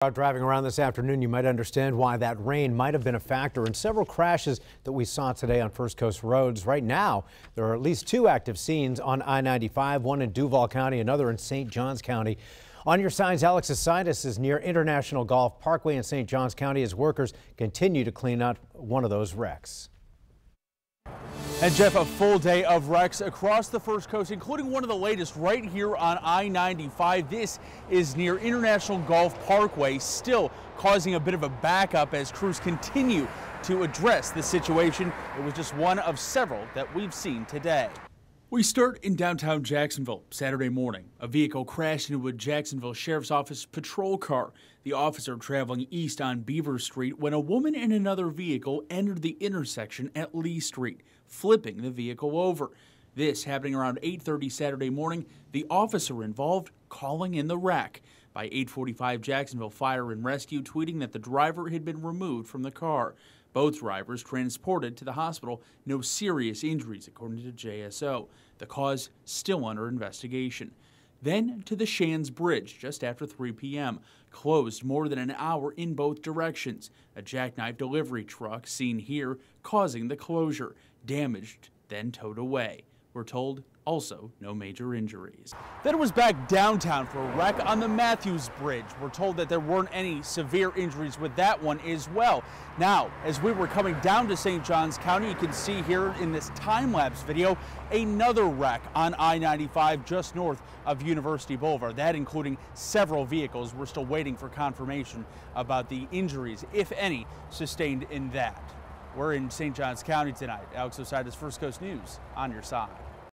Out driving around this afternoon, you might understand why that rain might have been a factor in several crashes that we saw today on First Coast roads. Right now, there are at least 2 active scenes on I-95, one in Duval County, another in St. Johns County. On your signs, Alex Asitis is near International Golf Parkway in St. Johns County as workers continue to clean up one of those wrecks. And Jeff, a full day of wrecks across the First Coast, including one of the latest right here on I-95. This is near International Golf Parkway, still causing a bit of a backup as crews continue to address the situation. It was just one of several that we've seen today. We start in downtown Jacksonville Saturday morning. A vehicle crashed into a Jacksonville Sheriff's Office patrol car. The officer traveling east on Beaver Street when a woman in another vehicle entered the intersection at Lee Street, flipping the vehicle over. This happening around 8:30 Saturday morning. The officer involved calling in the wreck. By 8:45, Jacksonville Fire and Rescue tweeting that the driver had been removed from the car. Both drivers transported to the hospital. No serious injuries, according to JSO. The cause still under investigation. Then to the Shands Bridge just after 3 p.m. Closed more than an hour in both directions. A jackknife delivery truck seen here causing the closure. Damaged, then towed away. We're told also no major injuries. Then it was back downtown for a wreck on the Matthews Bridge. We're told that there weren't any severe injuries with that one as well. Now, as we were coming down to St. Johns County, you can see here in this time-lapse video another wreck on I-95 just north of University Boulevard. That including several vehicles. We're still waiting for confirmation about the injuries, if any, sustained in that. We're in St. Johns County tonight. Alex Asitis, First Coast News, on your side.